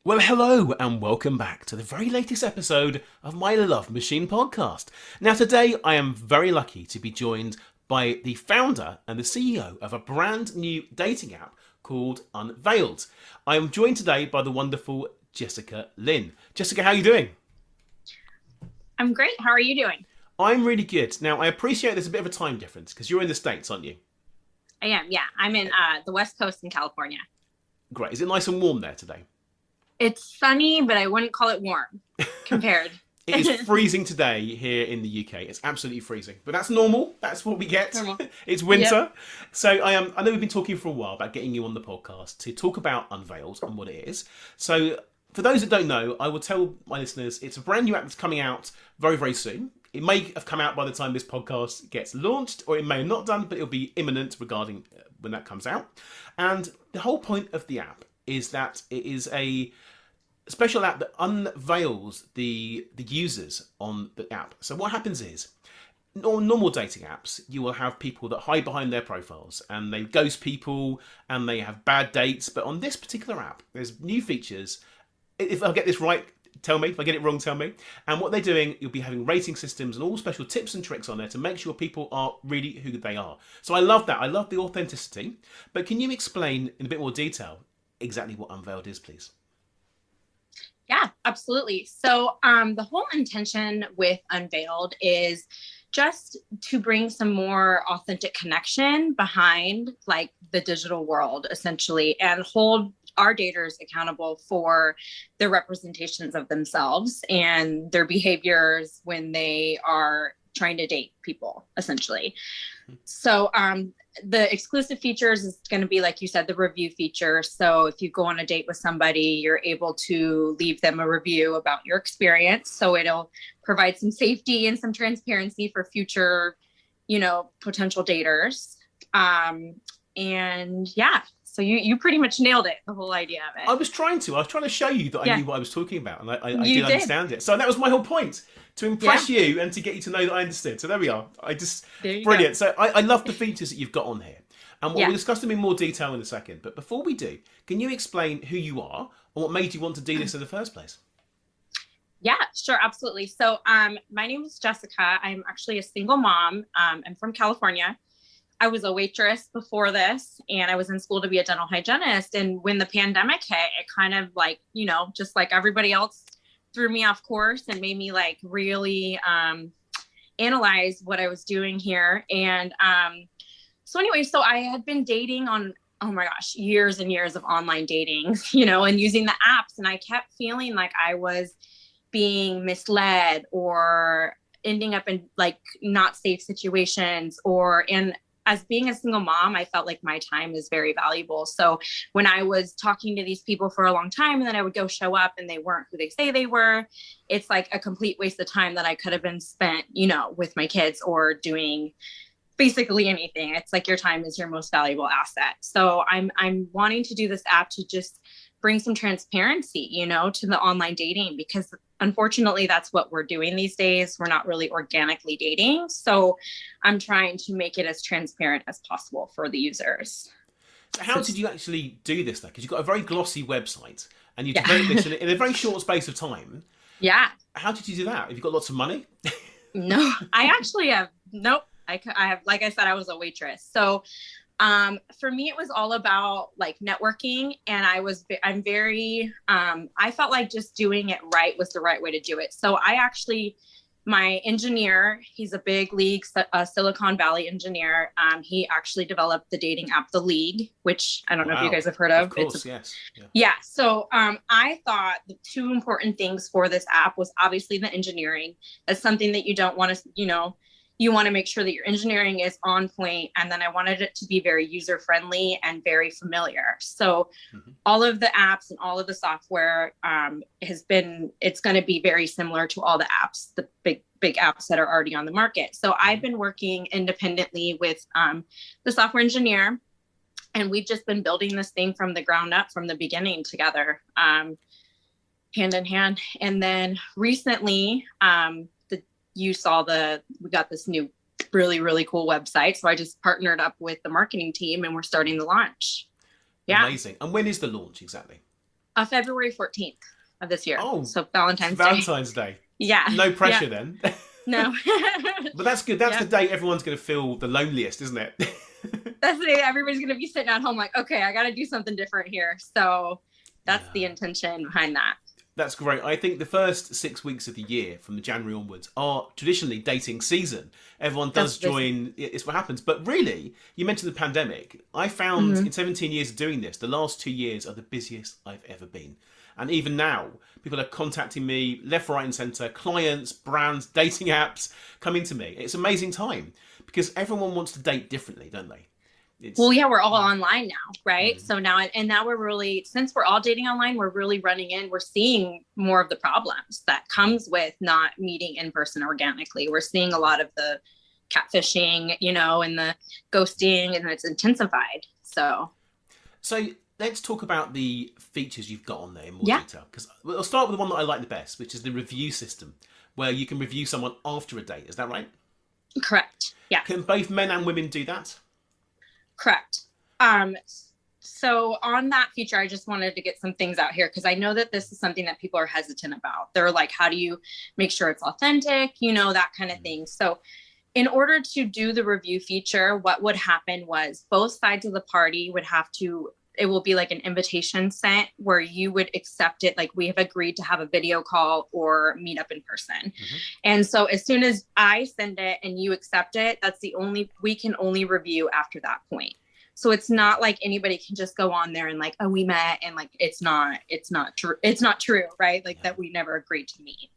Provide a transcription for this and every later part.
Well, hello and welcome back to the very latest episode of my Love Machine podcast. Now, today I am very lucky to be joined by the founder and the CEO of a brand new dating app called Un.veiled. I am joined today by the wonderful Jessica Lynn. Jessica, how are you doing? I'm great. How are you doing? I'm really good. Now, I appreciate there's a bit of a time difference because you're in the States, aren't you? I am, yeah. I'm in the West Coast in California. Great. Is it nice and warm there today? It's sunny, but I wouldn't call it warm compared. It is freezing today here in the UK. It's absolutely freezing, but that's normal. That's what we get. Normal. It's winter. Yep. So I know we've been talking for a while about getting you on the podcast to talk about Un.veiled and what it is. So for those that don't know, I will tell my listeners it's a brand new app that's coming out very, very soon. It may have come out by the time this podcast gets launched, or it may have not done, but it'll be imminent regarding when that comes out. And the whole point of the app is that it is a special app that unveils the users on the app. So what happens is, on normal dating apps, you will have people that hide behind their profiles and they ghost people and they have bad dates. But on this particular app, there's new features. If I get this right, tell me. If I get it wrong, tell me. And what they're doing, you'll be having rating systems and all special tips and tricks on there to make sure people are really who they are. So I love that. I love the authenticity. But can you explain in a bit more detail exactly what Un.veiled is, please? Yeah, absolutely. So the whole intention with Un.veiled is just to bring some more authentic connection behind like the digital world, essentially, and hold our daters accountable for their representations of themselves and their behaviors when they are trying to date people, essentially. So the exclusive features is going to be, like you said, the review feature. So if you go on a date with somebody, you're able to leave them a review about your experience. So it'll provide some safety and some transparency for future, potential daters. And yeah, so you pretty much nailed it, the whole idea of it. I was trying to show you that I knew what I was talking about, and I did did understand it. So that was my whole point, to impress you and to get you to know that I understood. So there we are. Brilliant. So I love the features that you've got on here. And we'll discuss them in more detail in a second. But before we do, can you explain who you are and what made you want to do this in the first place? Yeah, sure. Absolutely. So my name is Jessica. I'm actually a single mom. I'm from California. I was a waitress before this, and I was in school to be a dental hygienist. And when the pandemic hit, it kind of like, just like everybody else, threw me off course and made me like really analyze what I was doing here. And so anyway, so I had been dating on, oh my gosh, years and years of online dating, and using the apps. And I kept feeling like I was being misled or ending up in like not safe situations, and as being a single mom, I felt like my time is very valuable. So when I was talking to these people for a long time and then I would go show up and they weren't who they say they were, it's like a complete waste of time that I could have been spent, with my kids or doing basically anything. It's like your time is your most valuable asset. So I'm wanting to do this app to just bring some transparency, to the online dating, because unfortunately that's what we're doing these days. We're not really organically dating. So I'm trying to make it as transparent as possible for the users. So how did you actually do this though? Because you've got a very glossy website and you developed this in a very short space of time. Yeah. How did you do that? Have you got lots of money? No, I actually have, nope. I have, like I said, I was a waitress. So for me, it was all about like networking, and I'm very, I felt like just doing it right was the right way to do it. So my engineer, he's a big league, Silicon Valley engineer. He actually developed the dating app, The League, which I don't know if you guys have heard of. Of course, yes. Yeah. So I thought the two important things for this app was obviously the engineering. That's something that you don't want to, you want to make sure that your engineering is on point. And then I wanted it to be very user friendly and very familiar. So all of the apps and all of the software it's going to be very similar to all the apps, the big apps that are already on the market. So I've been working independently with the software engineer, and we've just been building this thing from the ground up from the beginning together, hand in hand. And then recently, we got this new really, really cool website. So I just partnered up with the marketing team and we're starting the launch. Yeah. Amazing. And when is the launch exactly? February 14th of this year. Oh, so Valentine's Day. Valentine's Day. Yeah. No pressure then. No. But that's good. That's the day everyone's going to feel the loneliest, isn't it? That's the day everybody's going to be sitting at home like, okay, I got to do something different here. So that's the intention behind that. That's great. I think the first 6 weeks of the year, from the January onwards, are traditionally dating season. Everyone does join. It's what happens. But really, you mentioned the pandemic. I found in 17 years of doing this, the last 2 years are the busiest I've ever been. And even now, people are contacting me left, right and centre, clients, brands, dating apps coming to me. It's an amazing time because everyone wants to date differently, don't they? Well, yeah, we're all online now, right? So now we're really, since we're all dating online, we're really we're seeing more of the problems that comes with not meeting in person organically. We're seeing a lot of the catfishing, and the ghosting, and it's intensified. So let's talk about the features you've got on there in more detail. Because I'll start with the one that I like the best, which is the review system, where you can review someone after a date. Is that right? Correct. Yeah. Can both men and women do that? Correct. So on that feature, I just wanted to get some things out here because I know that this is something that people are hesitant about. They're like, how do you make sure it's authentic? That kind of thing. So in order to do the review feature, what would happen was both sides of the party would have to, it will be like an invitation sent where you would accept it. Like we have agreed to have a video call or meet up in person. And so as soon as I send it and you accept it, we can only review after that point. So it's not like anybody can just go on there and like, oh, we met and like, it's not true. It's not true, right? Like that we never agreed to meet.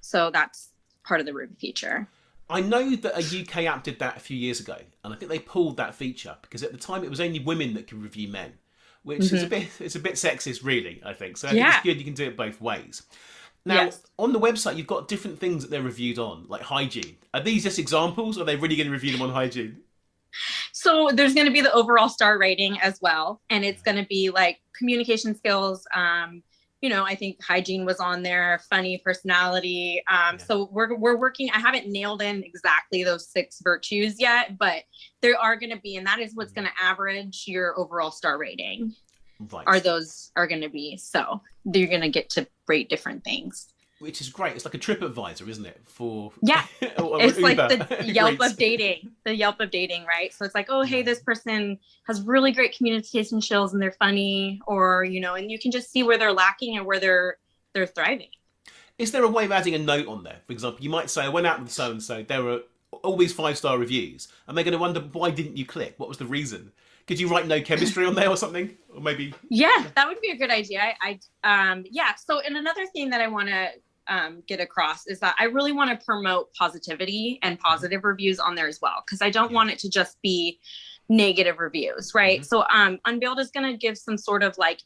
So that's part of the review feature. I know that a UK app did that a few years ago, and I think they pulled that feature because at the time it was only women that could review men, which is a bit sexist, really, I think. So I think it's good you can do it both ways. Now, on the website, you've got different things that they're reviewed on, like hygiene. Are these just examples, or are they really going to review them on hygiene? So there's going to be the overall star rating as well, and it's going to be like communication skills. I think hygiene was on there, funny, personality. So we're working. I haven't nailed in exactly those 6 virtues yet, but there are going to be, and that is what's going to average your overall star rating. Right. Are going to be. So you're going to get to rate different things. Which is great. It's like a TripAdvisor, isn't it? It's like the Yelp of dating. The Yelp of dating, right? So it's like, oh, hey, this person has really great communication skills and they're funny, or and you can just see where they're lacking and where they're thriving. Is there a way of adding a note on there? For example, you might say, I went out with so and so. There were all these 5-star reviews, and they're going to wonder why didn't you click? What was the reason? Could you write no chemistry on there or something? Or maybe. Yeah, that would be a good idea. So, and another thing that I want to get across is that I really want to promote positivity and positive reviews on there as well, because I don't want it to just be negative reviews, right? So Unveiled is going to give some sort of like,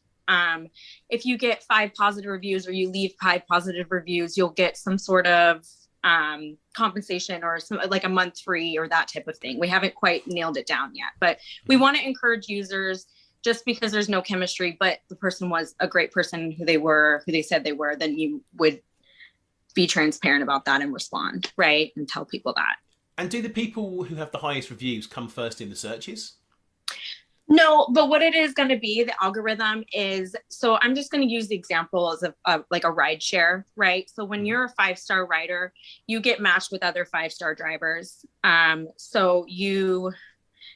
if you get 5 positive reviews or you leave 5 positive reviews, you'll get some sort of compensation or some like a month free or that type of thing. We haven't quite nailed it down yet, but we want to encourage users. Just because there's no chemistry, but the person was a great person who they said they were, then you would be transparent about that and respond, right? And tell people that. And do the people who have the highest reviews come first in the searches? No, but what it is going to be, the algorithm is, so I'm just going to use the example as like a ride share, right? So when you're a 5-star rider, you get matched with other 5-star drivers. So you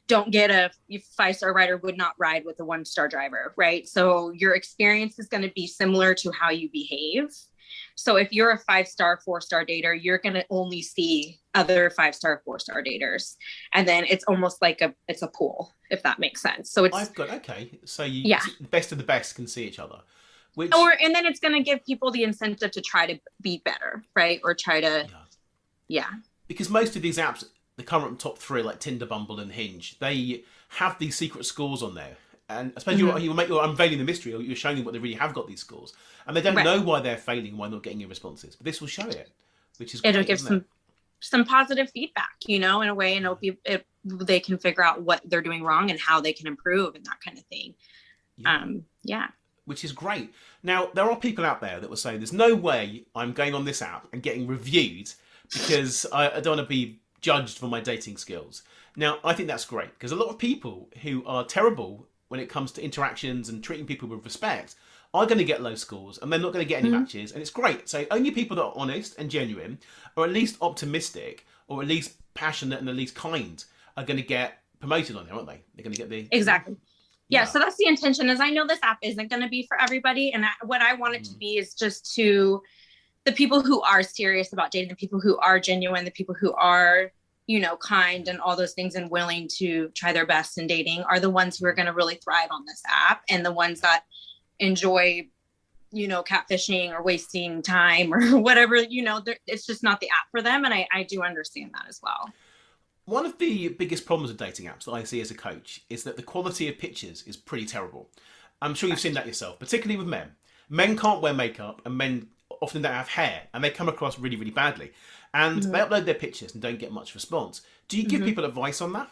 don't get a 5-star rider would not ride with a 1-star driver, right? So your experience is going to be similar to how you behave. So if you're a 5-star, 4-star dater, you're going to only see other 5-star, 4-star daters. And then it's almost like it's a pool, if that makes sense. So it's, So the best of the best can see each other. And then it's going to give people the incentive to try to be better, right? Or try to, Because most of these apps, the current top 3 like Tinder, Bumble and Hinge, they have these secret scores on there. And I suppose you're unveiling the mystery, or you're showing them what they really have got these scores. And they don't know why they're failing, why they're not getting your responses. But this will show it, which is great. It'll give some positive feedback, in a way, and they can figure out what they're doing wrong and how they can improve and that kind of thing. Which is great. Now, there are people out there that will say, there's no way I'm going on this app and getting reviewed because I don't want to be judged for my dating skills. Now, I think that's great because a lot of people who are terrible when it comes to interactions and treating people with respect are going to get low scores and they're not going to get any Mhm. matches, and it's great. So only people that are honest and genuine, or at least optimistic, or at least passionate and at least kind, are going to get promoted on there, aren't they? They're going to get the Exactly. Yeah, yeah. so that's the intention. Is I know this app isn't going to be for everybody, and what I want it to be is just to the people who are serious about dating, the people who are genuine, the people who are, you know, kind and all those things and willing to try their best in dating are the ones who are going to really thrive on this app, and the ones that enjoy, you know, catfishing or wasting time or whatever, you know, it's just not the app for them. And I do understand that as well. One of the biggest problems with dating apps that I see as a coach is that the quality of pictures is pretty terrible. I'm sure you've seen that yourself, particularly with men. Men can't wear makeup, and men often don't have hair, and they come across really, really badly. And they upload their pictures and don't get much response. Do you give people advice on that?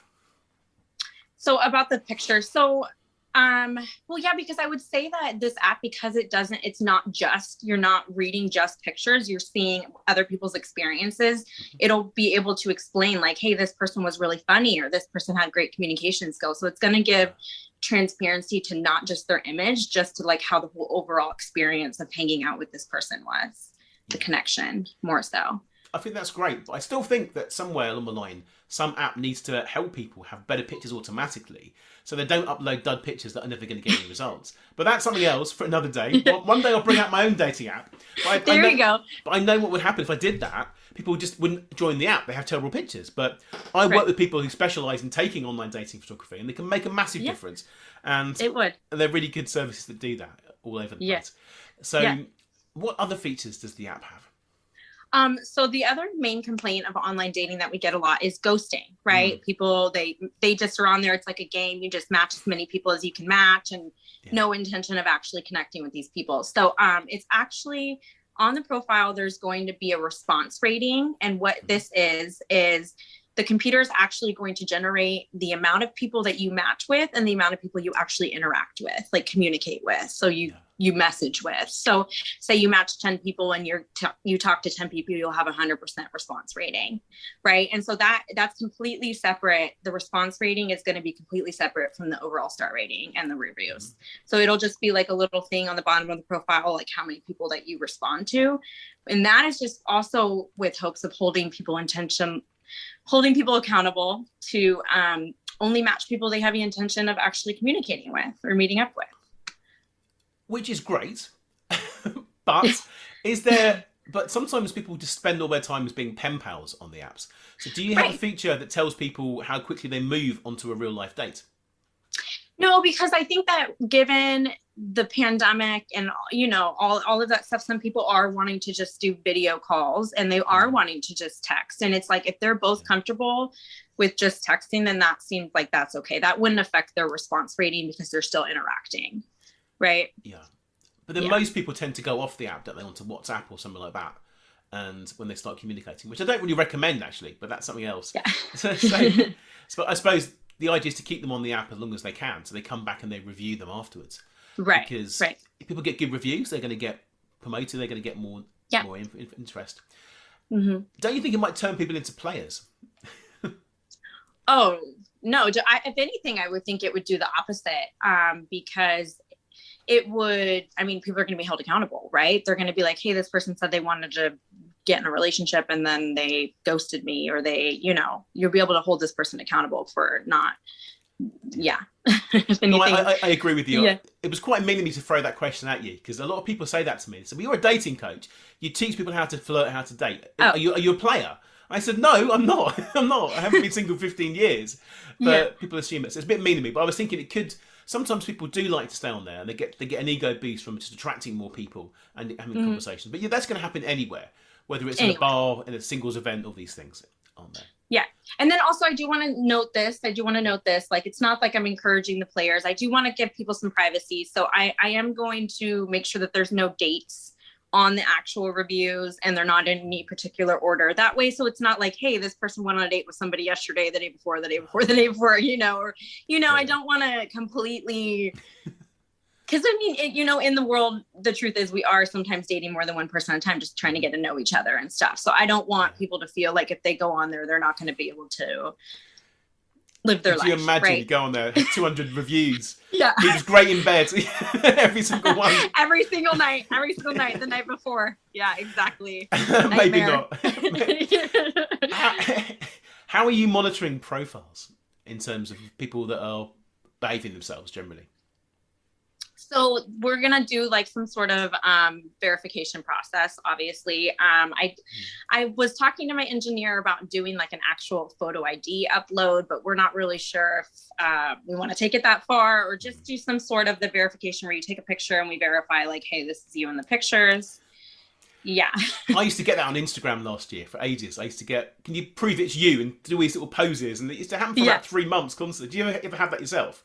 So about the pictures. So well, yeah, because I would say that this app, because it's not just, you're not reading just pictures, you're seeing other people's experiences. It'll be able to explain like, hey, this person was really funny, or this person had great communication skills. So it's going to give transparency to not just their image, just to like how the whole overall experience of hanging out with this person was, the connection more so. I think that's great, but I still think that somewhere along the line, some app needs to help people have better pictures automatically, so they don't upload dud pictures that are never going to get any results. But that's something else for another day. One day I'll bring out my own dating app. There you go. But I know what would happen if I did that. People just wouldn't join the app. They have terrible pictures. But I work with people who specialise in taking online dating photography, and they can make a massive difference. And it would. And they're really good services that do that all over the place. So what other features does the app have? So the other main complaint of online dating that we get a lot is ghosting, right? People, they just are on there. It's like a game. You just match as many people as you can match, and no intention of actually connecting with these people. So, it's actually on the profile, there's going to be a response rating. And what this is the computer is actually going to generate the amount of people that you match with and the amount of people you actually interact with, like communicate with. So you message with. So say you match 10 people and you talk to 10 people, you'll have 100% response rating, right? And so that's completely separate. The response rating is going to be completely separate from the overall star rating and the reviews. So it'll just be like a little thing on the bottom of the profile, like how many people that you respond to. And that is just also with hopes of holding people accountable to only match people they have the intention of actually communicating with or meeting up with. Which is great, but sometimes people just spend all their time as being pen pals on the apps. So do you have a feature that tells people how quickly they move onto a real life date? No, because I think that given the pandemic and, you know, all of that stuff, some people are wanting to just do video calls, and they are wanting to just text. And it's like, if they're both comfortable with just texting, then that seems like that's okay. That wouldn't affect their response rating because they're still interacting. Right. Yeah. But then most people tend to go off the app, don't they, onto WhatsApp or something like that. And when they start communicating, which I don't really recommend actually, but that's something else. Yeah. So I suppose the idea is to keep them on the app as long as they can, so they come back and they review them afterwards. Right. Because if people get good reviews, they're going to get promoted. They're going to get more interest. Mm-hmm. Don't you think it might turn people into players? Oh no! If anything, I would think it would do the opposite. Because it would, I mean, people are going to be held accountable, right? They're going to be like, hey, this person said they wanted to get in a relationship and then they ghosted me, or you'll be able to hold this person accountable for not, No, I agree with you. Yeah. It was quite mean of me to throw that question at you, because a lot of people say that to me. So, you're a dating coach. You teach people how to flirt, how to date. Are you a player? I said, no, I'm not. I haven't been single 15 years. But people assume it. So it's a bit mean of me. But I was thinking it could... Sometimes people do like to stay on there, and they get an ego boost from just attracting more people and having conversations. But that's going to happen anywhere, whether it's in a bar, in a singles event, all these things on there. Yeah. And then also I do want to note this. Like, it's not like I'm encouraging the players. I do want to give people some privacy. So I am going to make sure that there's no dates on the actual reviews, and they're not in any particular order that way. So it's not like, hey, this person went on a date with somebody yesterday, the day before, the day before, I don't want to completely, because I mean, in the world, the truth is we are sometimes dating more than one person at a time, just trying to get to know each other and stuff. So I don't want people to feel like if they go on there, they're not going to be able to live their Could life. you imagine right? you go on there, 200 reviews. Yeah. He was great in bed. Every single one. every single night, the night before. Yeah, exactly. Maybe Nightmare. not. How are you monitoring profiles in terms of people that are behaving themselves generally? So we're gonna do like some sort of verification process. Obviously, I was talking to my engineer about doing like an actual photo ID upload, but we're not really sure if we want to take it that far, or just do some sort of the verification where you take a picture and we verify like, hey, this is you in the pictures. Yeah. I used to get that on Instagram last year for ages. I used to get, can you prove it's you, and do these little poses, and it used to happen for about 3 months constantly. Do you ever have that yourself?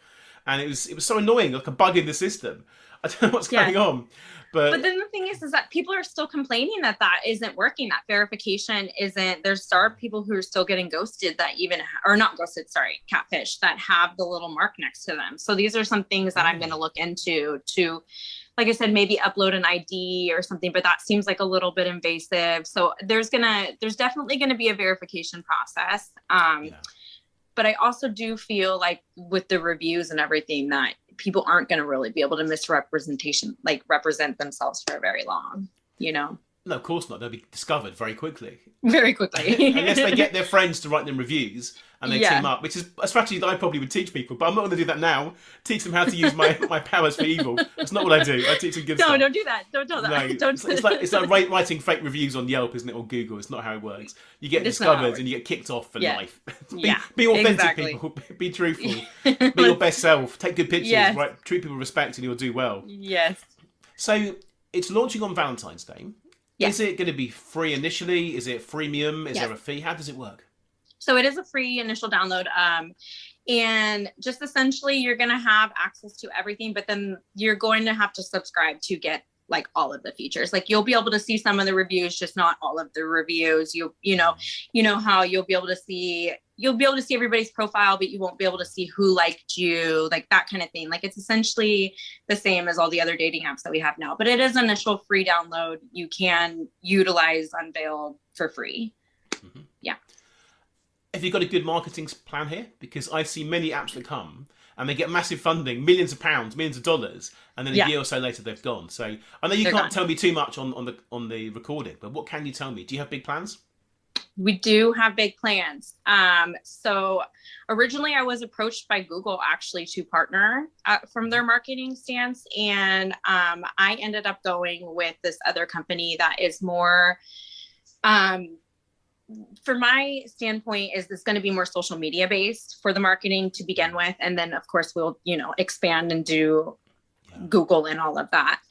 And it was so annoying, like a bug in the system. I don't know what's going on. But then the thing is that people are still complaining that isn't working. That verification isn't. There's people who are still getting ghosted that even, or not ghosted, sorry, catfish, that have the little mark next to them. So these are some things that I'm going to look into to, like I said, maybe upload an ID or something, but that seems like a little bit invasive. So there's definitely going to be a verification process. But I also do feel like with the reviews and everything that people aren't going to really be able to represent themselves for very long, No, of course not. They'll be discovered very quickly. Very quickly. Unless they get their friends to write them reviews and they team up, which is a strategy that I probably would teach people, but I'm not going to do that now. Teach them how to use my powers for evil. That's not what I do. I teach them good stuff. No, don't do that. Don't tell that. No, Don't. It's like writing fake reviews on Yelp, isn't it, or Google? It's not how it works. You get discovered and you get kicked off for life. Be authentic, people. Be truthful. Be your best self. Take good pictures. Yes. Right? Treat people with respect and you'll do well. Yes. So it's launching on Valentine's Day. Yes. Is it going to be free initially? Is it freemium? Is there a fee? How does it work? So it is a free initial download. And just essentially you're going to have access to everything, but then you're going to have to subscribe to get like all of the features. Like you'll be able to see some of the reviews, just not all of the reviews. You know how you'll be able to see everybody's profile, but you won't be able to see who liked you, like that kind of thing. Like it's essentially the same as all the other dating apps that we have now, but it is an initial free download. You can utilize Un.veiled for free. Mm-hmm. Yeah. Have you got a good marketing plan here? Because I see many apps that come and they get massive funding, millions of pounds, millions of dollars, and then a year or so later they've gone. So I know you can't tell me too much on the recording, but what can you tell me? Do you have big plans? We do have big plans. So originally I was approached by Google actually to partner from their marketing stance. And I ended up going with this other company that is more, for my standpoint, is this going to be more social media based for the marketing to begin with. And then of course we'll, expand and do Google and all of that.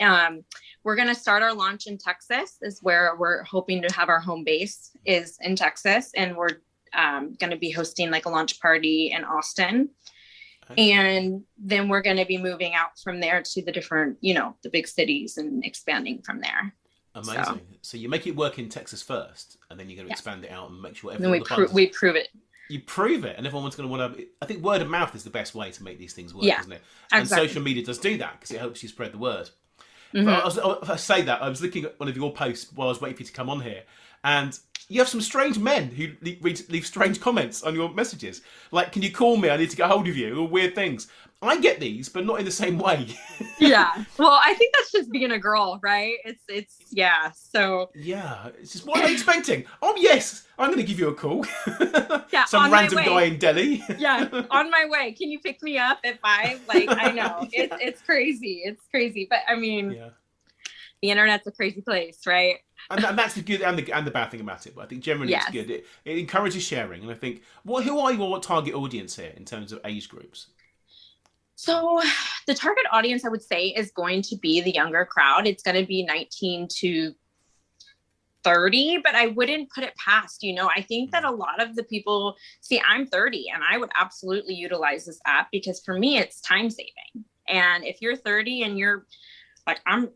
We're going to start our launch in Texas, is where we're hoping to have our home base, is in Texas. And we're going to be hosting like a launch party in Austin. Okay. And then we're going to be moving out from there to the different, the big cities and expanding from there. Amazing. So you make it work in Texas first, and then you're going to expand it out and make sure everyone. Then we prove it. You prove it, and everyone's going to want to. I think word of mouth is the best way to make these things work, isn't it? And exactly. Social media does do that because it helps you spread the word. Mm-hmm. I say that I was looking at one of your posts while I was waiting for you to come on here, and you have some strange men who leave strange comments on your messages. Like, can you call me? I need to get hold of you. Or weird things. I get these, but not in the same way. Yeah. Well, I think that's just being a girl, right? It's yeah. So yeah, it's just, what are they expecting? Oh yes, I'm going to give you a call. Yeah, some random guy in Delhi. Yeah, on my way. Can you pick me up at 5? Like, I know it's crazy. It's crazy, but I mean, the internet's a crazy place, right? And that's the good and the bad thing about it. But I think generally it's good. It encourages sharing, and I think, who are your target audience here in terms of age groups? So the target audience, I would say, is going to be the younger crowd. It's going to be 19 to 30, but I wouldn't put it past, I think that a lot of the people, I'm 30 and I would absolutely utilize this app because for me, it's time saving. And if you're 30 and you're like, I'm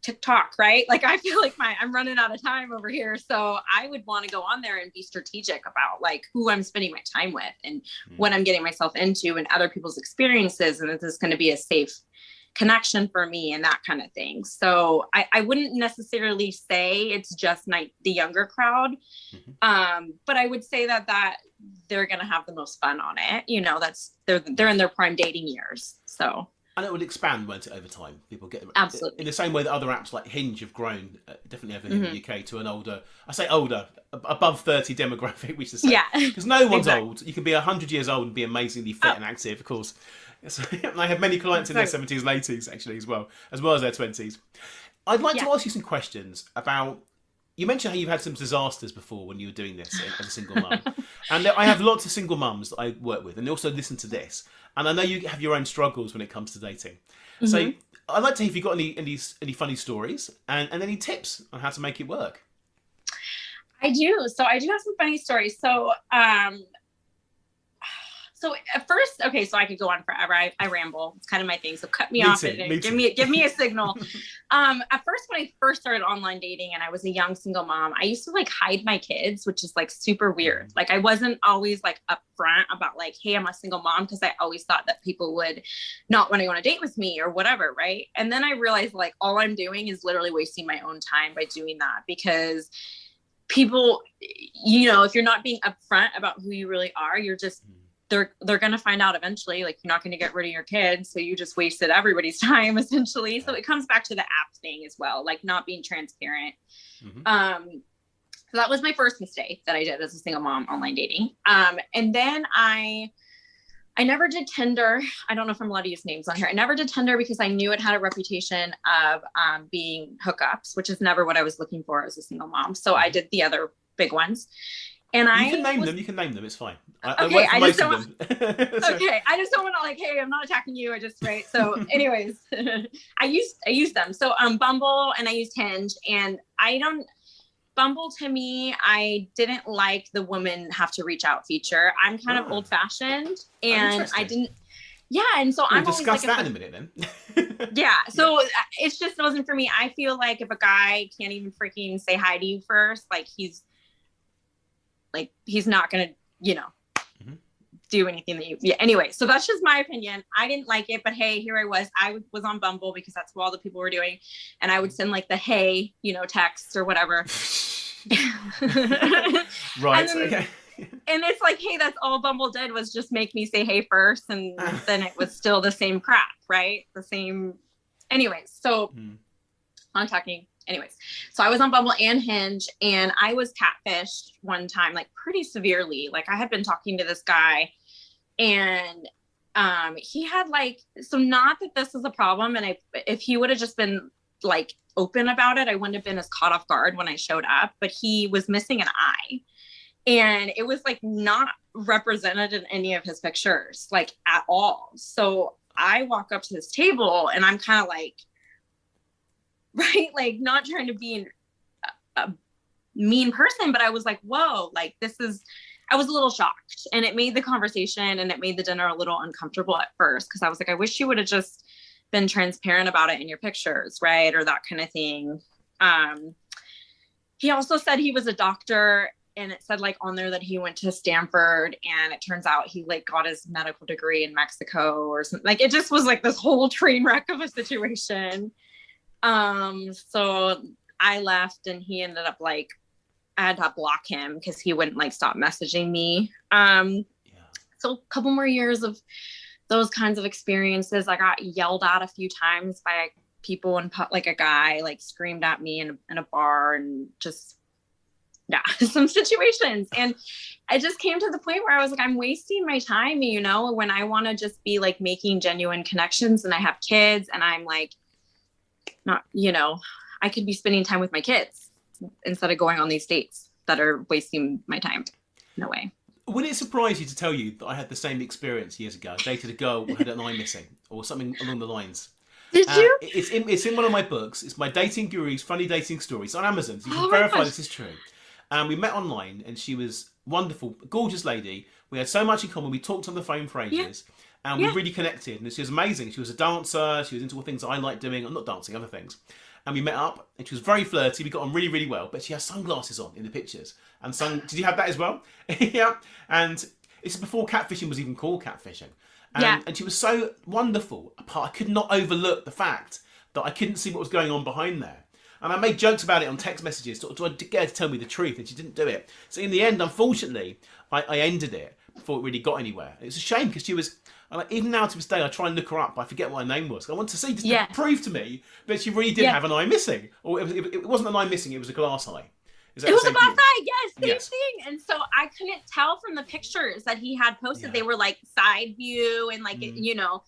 TikTok, right? Like I feel like I'm running out of time over here. So I would want to go on there and be strategic about like who I'm spending my time with and what I'm getting myself into and other people's experiences. And this is going to be a safe connection for me and that kind of thing. So I wouldn't necessarily say it's just the younger crowd. But I would say that they're going to have the most fun on it. You know, they're in their prime dating years. So. And it will expand, won't it, over time? People get Absolutely in the same way that other apps like Hinge have grown, definitely over in the UK, to an older, I say older, above 30 demographic, which is to say. Yeah. Because no one's Exactly. old. You can be 100 years old and be amazingly fit and active, of course. So, I have many clients in their 70s and 80s, actually, as well as their 20s. I'd like to ask you some questions about. You mentioned how you've had some disasters before when you were doing this as a single mum. And I have lots of single mums that I work with, and they also listen to this. And I know you have your own struggles when it comes to dating. So I'd like to hear if you've got any funny stories and any tips on how to make it work. I do. So I do have some funny stories. So at first, okay, so I could go on forever. I ramble. It's kind of my thing. So cut me off and give me a signal. At first, when I first started online dating and I was a young single mom, I used to like hide my kids, which is like super weird. Like I wasn't always like upfront about like, hey, I'm a single mom, because I always thought that people would not want to go on a date with me or whatever, right? And then I realized like all I'm doing is literally wasting my own time by doing that, because people, you know, if you're not being upfront about who you really are, you're just they're going to find out eventually. Like you're not going to get rid of your kids, so you just wasted everybody's time essentially. So it comes back to the app thing as well, like not being transparent. So that was my first mistake that I did as a single mom online dating. And then I never did Tinder. I don't know if I'm allowed to use names on here. I never did Tinder because I knew it had a reputation of being hookups, which is never what I was looking for as a single mom. So I did the other big ones. And you can name them. It's fine. Okay, I just don't want to like, hey, I'm not attacking you. Right. So anyways, I used them. So Bumble, and I used Hinge, and Bumble, to me, I didn't like the woman have to reach out feature. I'm kind of old fashioned, and I didn't. Yeah. And so we'll I'm discuss always like, that in a minute then. Yeah. So it just wasn't for me. I feel like if a guy can't even freaking say hi to you first, like he's not going to, you know, do anything that anyway. So that's just my opinion. I didn't like it, but hey, here I was on Bumble because that's what all the people were doing. And I would send like the, hey, you know, texts or whatever. Right. Then, okay. And it's like, hey, that's all Bumble did was just make me say hey first. And then it was still the same crap, right? The same. Anyways. So I'm talking. Anyways, so I was on Bumble and Hinge, and I was catfished one time, like pretty severely. Like I had been talking to this guy, and he had like, so not that this is a problem. And if he would have just been like open about it, I wouldn't have been as caught off guard when I showed up, but he was missing an eye, and it was like not represented in any of his pictures, like at all. So I walk up to this table, and I'm kind of like, right? Like not trying to be a mean person, but I was like, whoa, like I was a little shocked, and it made the conversation and it made the dinner a little uncomfortable at first. Cause I was like, I wish you would have just been transparent about it in your pictures. Right. Or that kind of thing. He also said he was a doctor, and it said like on there that he went to Stanford, and it turns out he like got his medical degree in Mexico or something. Like it just was like this whole train wreck of a situation. So I left, and he ended up like, I had to block him because he wouldn't like stop messaging me. So a couple more years of those kinds of experiences. I got yelled at a few times by people, and like a guy like screamed at me in a bar, and just, yeah, some situations. And I just came to the point where I was like, I'm wasting my time, you know, when I want to just be like making genuine connections, and I have kids, and I'm like, not, you know, I could be spending time with my kids instead of going on these dates that are wasting my time in a way. Would it surprise you to tell you that I had the same experience years ago? I dated a girl who had an eye missing, or something along the lines. Did you? It's in one of my books. It's my Dating Guru's Funny Dating Stories on Amazon. So you can my verify gosh. this is true. And we met online, and she was wonderful, gorgeous lady. We had so much in common. We talked on the phone for ages. And we really connected. And she was amazing. She was a dancer. She was into all things that I like doing. I'm not dancing, other things. And we met up, and she was very flirty. We got on really, really well. But she has sunglasses on in the pictures. And did you have that as well? Yeah. And it's before catfishing was even called catfishing. And she was so wonderful. I could not overlook the fact that I couldn't see what was going on behind there. And I made jokes about it on text messages. Do I get her to tell me the truth? And she didn't do it. So in the end, unfortunately, I ended it before it really got anywhere. It's a shame because she was, even now to this day, I try and look her up, but I forget what her name was. I want to see, just to prove to me that she really did have an eye missing. Or it wasn't an eye missing, it was a glass eye. It was a glass eye, yes, same thing. And so I couldn't tell from the pictures that he had posted. They were like side view and like, you know.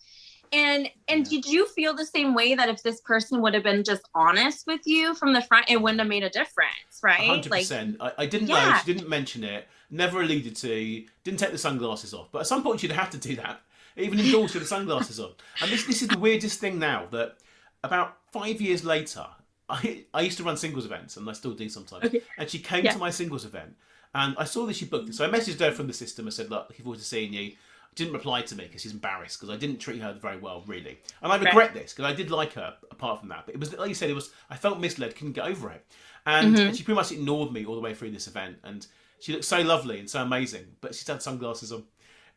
And did you feel the same way that if this person would have been just honest with you from the front, it wouldn't have made a difference, right? 100%. I didn't know. She didn't mention it. Never alluded to. Didn't take the sunglasses off. But at some point, she'd have to do that. Even indoors with the sunglasses on. And this is the weirdest thing now, that about 5 years later, I used to run singles events, and I still do sometimes. Okay. And she came to my singles event, and I saw that she booked it. So I messaged her from the system. I said, look, looking forward to seeing you. Didn't reply to me because she's embarrassed because I didn't treat her very well, really. And I regret this because I did like her apart from that. But it was, like you said, I felt misled, couldn't get over it. And she pretty much ignored me all the way through this event. And she looked so lovely and so amazing, but she's had sunglasses on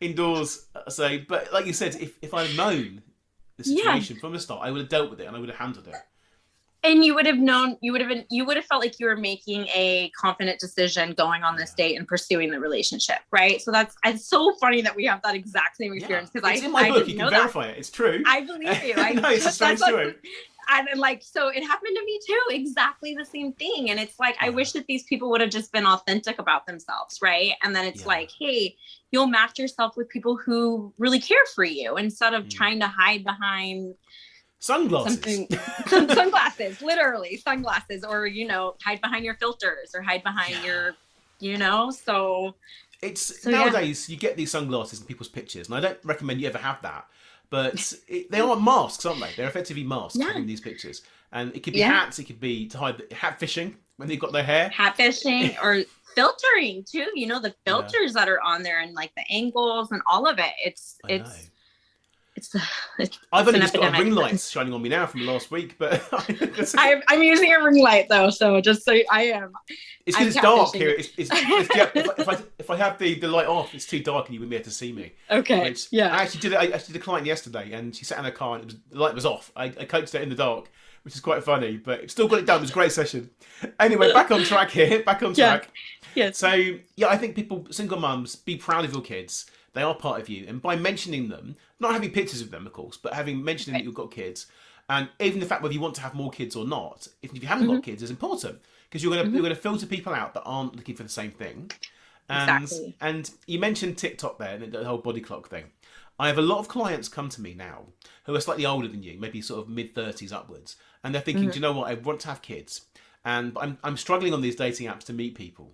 indoors. So, but like you said, if I'd known the situation from the start, I would have dealt with it and I would have handled it. And you would have known, you would have felt like you were making a confident decision going on this date and pursuing the relationship, right? So it's so funny that we have that exact same experience, because it's in my book. You can verify it. It's true. I believe you. No, it's a strange story. And like, so it happened to me too, exactly the same thing. And it's like, I wish that these people would have just been authentic about themselves, right? And then it's like, hey, you'll match yourself with people who really care for you instead of trying to hide behind sunglasses. Sunglasses, literally sunglasses, or, you know, hide behind your filters or hide behind your, you know, so nowadays you get these sunglasses in people's pictures, and I don't recommend you ever have that, but they are masks, aren't they? They're effectively masks in these pictures, and it could be hats, it could be to hide hat fishing when they've got their hair, hat fishing, or filtering too, you know, the filters that are on there and like the angles and all of it. I've only just got ring lights shining on me now from last week, but I'm using a ring light though, so just so I am. It's because it's dark here. If I have the light off, it's too dark and you wouldn't be able to see me. Okay. I actually did a client yesterday, and she sat in her car and the light was off. I coached her in the dark, which is quite funny, but still got it done. It was a great session. Anyway, back on track here. Back on track. Yes. So I think single mums, be proud of your kids. They are part of you, and by mentioning them, not having pictures of them, of course, but mentioning that you've got kids, and even the fact whether you want to have more kids or not, if you haven't got kids, is important, because you're going to filter people out that aren't looking for the same thing. And you mentioned TikTok there, and the whole body clock thing. I have a lot of clients come to me now who are slightly older than you, maybe sort of mid-30s upwards, and they're thinking, do you know what, I want to have kids, and I'm struggling on these dating apps to meet people.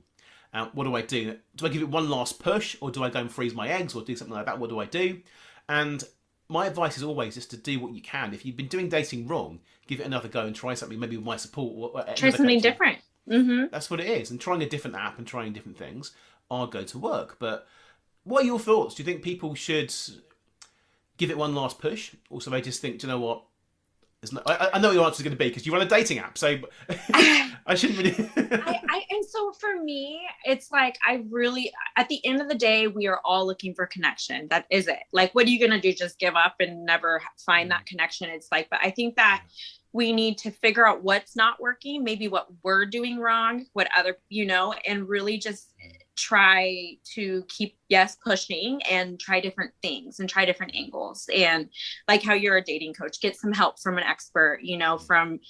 What do I do? Do I give it one last push, or do I go and freeze my eggs, or do something like that? What do I do? And my advice is always just to do what you can. If you've been doing dating wrong, give it another go and try something, maybe with my support. Or try something different. That's what it is. And trying a different app and trying different things are going to work. But what are your thoughts? Do you think people should give it one last push? Or so they just think, do you know what? I know what your answer is going to be because you run a dating app, so I shouldn't really. And so for me, it's like at the end of the day, we are all looking for connection. That is it. Like, what are you going to do? Just give up and never find that connection? It's like, but I think that we need to figure out what's not working, maybe what we're doing wrong, what other, and really just try to keep pushing and try different things and try different angles. And like how you're a dating coach, get some help from an expert, from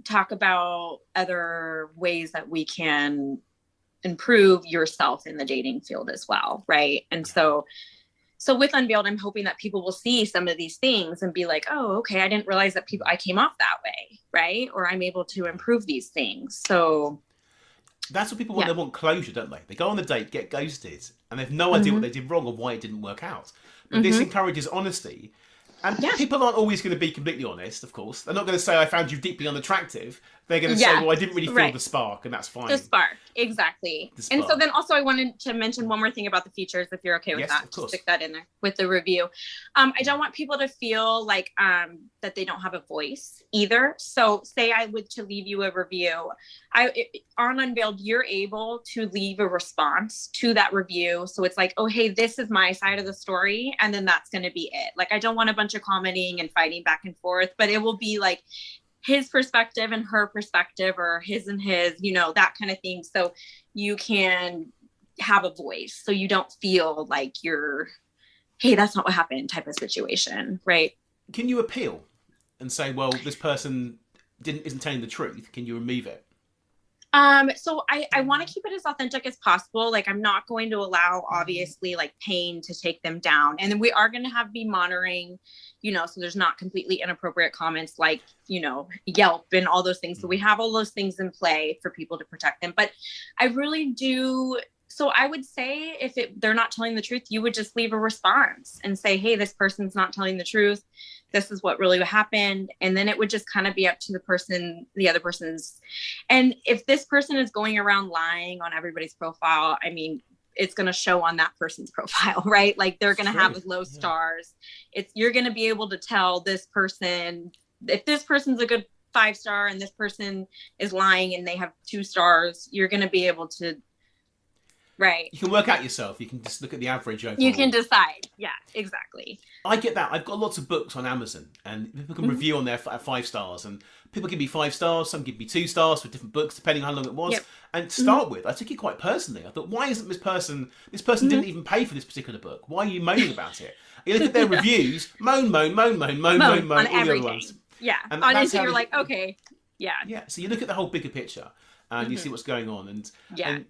talk about other ways that we can improve yourself in the dating field as well. Right. And so with Unveiled, I'm hoping that people will see some of these things and be like, oh, okay, I didn't realize that I came off that way. Right. Or I'm able to improve these things. So that's what people want. They want closure, don't they? They go on the date, get ghosted, and they have no idea what they did wrong or why it didn't work out. But this encourages honesty. And people aren't always going to be completely honest, of course. They're not going to say, I found you deeply unattractive. They're going to say, well, I didn't really feel the spark, and that's fine. The spark, exactly. And so then also I wanted to mention one more thing about the features, if you're okay with that. Just stick that in there with the review. I don't want people to feel like that they don't have a voice either. So say I would to leave you a review. On Unveiled, you're able to leave a response to that review. So it's like, oh, hey, this is my side of the story. And then that's going to be it. Like, I don't want a bunch of commenting and fighting back and forth, but it will be like, his perspective and her perspective, or his and his, that kind of thing. So you can have a voice, so you don't feel like you're, hey, that's not what happened type of situation, right? Can you appeal and say, well, this person isn't telling the truth? Can you remove it? So I want to keep it as authentic as possible. Like, I'm not going to allow, obviously, like, pain to take them down. And then we are going to be monitoring, so there's not completely inappropriate comments like, Yelp and all those things. So we have all those things in play for people to protect them. But I really do. So I would say if they're not telling the truth, you would just leave a response and say, hey, this person's not telling the truth. This is what really happened. And then it would just kind of be up to the other person's. And if this person is going around lying on everybody's profile, I mean, it's going to show on that person's profile, right? Like, they're going to have low stars. You're going to be able to tell this person, if this person's a good 5-star and this person is lying and they have 2 stars, you're going to be able to. Right. You can work out yourself. You can just look at the average overall. You can decide. Yeah, exactly. I get that. I've got lots of books on Amazon, and people can review on there at 5 stars. And people give me 5 stars, some give me 2 stars for different books, depending on how long it was. Yep. And to start with, I took it quite personally. I thought, why isn't this person didn't even pay for this particular book. Why are you moaning about it? You look at their reviews, moan, on all everything. The other ones. Yeah. And honestly, you're like, okay. Yeah. Yeah. So you look at the whole bigger picture and you see what's going on.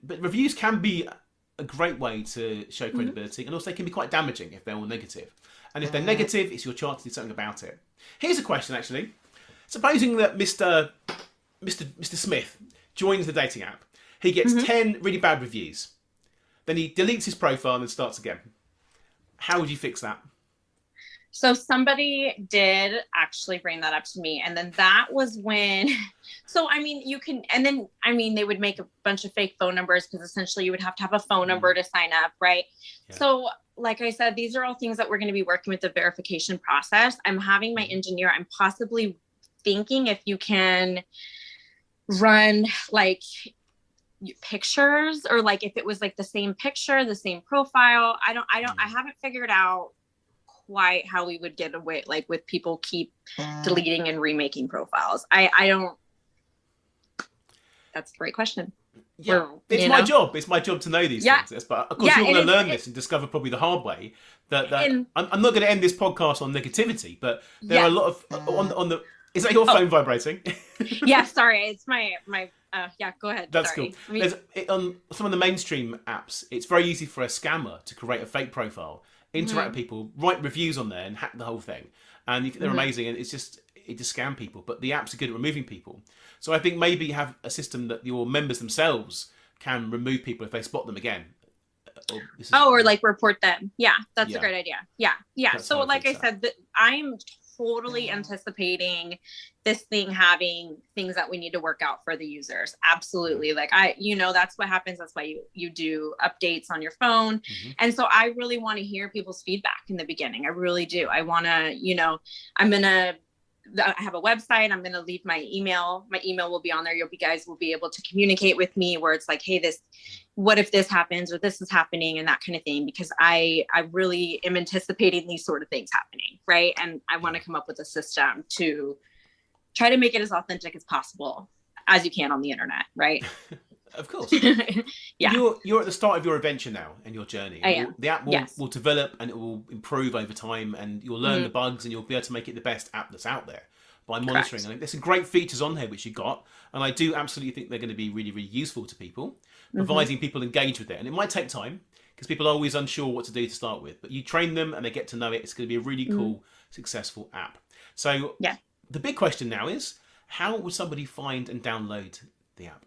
But reviews can be a great way to show credibility, and also they can be quite damaging if they're all negative. And if they're negative, it's your chance to do something about it. Here's a question, actually. Supposing that Mr. Smith joins the dating app, he gets 10 really bad reviews, then he deletes his profile and then starts again. How would you fix that? So somebody did actually bring that up to me. And then that was when, they would make a bunch of fake phone numbers, because essentially you would have to have a phone number to sign up, right? Yeah. So like I said, these are all things that we're going to be working with the verification process. I'm having my engineer, I'm possibly thinking if you can run like pictures, or like if it was like the same picture, the same profile. I haven't figured out quite how we would get away, like, with people keep deleting and remaking profiles. I don't. That's a great question. Yeah, it's my job. It's my job to know these things. But of course, you're going to learn this and discover probably the hard way. I'm not going to end this podcast on negativity, but there are a lot of on the. Is that your phone vibrating? Yeah, sorry, it's my. Go ahead. That's cool. On some of the mainstream apps, it's very easy for a scammer to create a fake profile, interact with people, write reviews on there, and hack the whole thing. And you think they're amazing, and it just scam people. But the apps are good at removing people. So I think maybe have a system that your members themselves can remove people if they spot them again. Or like report them. Yeah, that's a great idea. Yeah. So like I said, I'm totally anticipating this thing having things that we need to work out for the users. Absolutely. Like that's what happens. That's why you do updates on your phone. And so I really want to hear people's feedback in the beginning. I really do. I want to, I have a website. I'm going to leave my email. My email will be on there. You guys will be able to communicate with me where it's like, hey, what if this happens, or this is happening, and that kind of thing, because I really am anticipating these sort of things happening. Right. And I want to come up with a system to try to make it as authentic as possible as you can on the internet. Right. Of course. Yeah. You're at the start of your adventure now in your journey. I am. The app will develop and it will improve over time, and you'll learn the bugs, and you'll be able to make it the best app that's out there by monitoring. And there's some great features on here which you got, and I do absolutely think they're going to be really, really useful to people, providing people engage with it. And it might take time because people are always unsure what to do to start with, but you train them and they get to know it. It's going to be a really cool, successful app. So the big question now is, how would somebody find and download the app?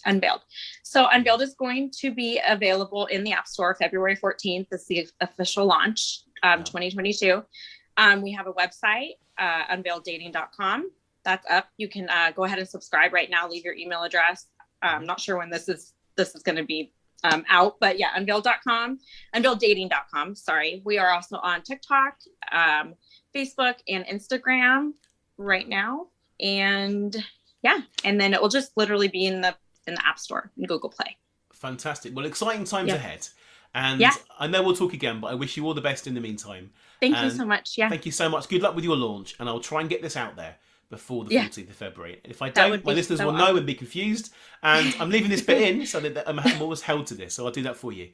Un.veiled. So Un.veiled is going to be available in the App Store February 14th. Is the official launch, 2022. We have a website, unveileddating.com. That's up. You can go ahead and subscribe right now. Leave your email address. I'm not sure when this is going to be out, but yeah, unveiled.com, unveileddating.com. Sorry. We are also on TikTok, Facebook, and Instagram right now. And then it will just literally be in the App Store and Google Play. Fantastic. Well, exciting times ahead. And I know we'll talk again, but I wish you all the best in the meantime. Thank you so much. Yeah. Thank you so much. Good luck with your launch, and I'll try and get this out there before the Yeah. 14th of February. If I That don't, would my be listeners so will know awesome. and be confused. And I'm leaving this bit in so that I'm always held to this. So I'll do that for you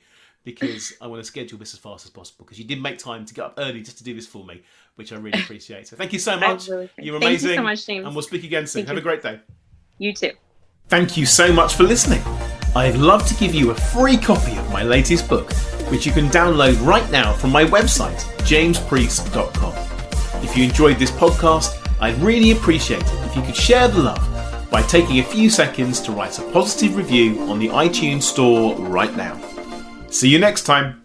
because I want to schedule this as fast as possible because you did make time to get up early just to do this for me, which I really appreciate. So thank you so much. You're amazing. Thank you so much, James. And we'll speak again soon. Thank Have you. a great day. You too. Thank you so much for listening. I'd love to give you a free copy of my latest book, which you can download right now from my website, jamespreece.com. If you enjoyed this podcast, I'd really appreciate it if you could share the love by taking a few seconds to write a positive review on the iTunes store right now. See you next time.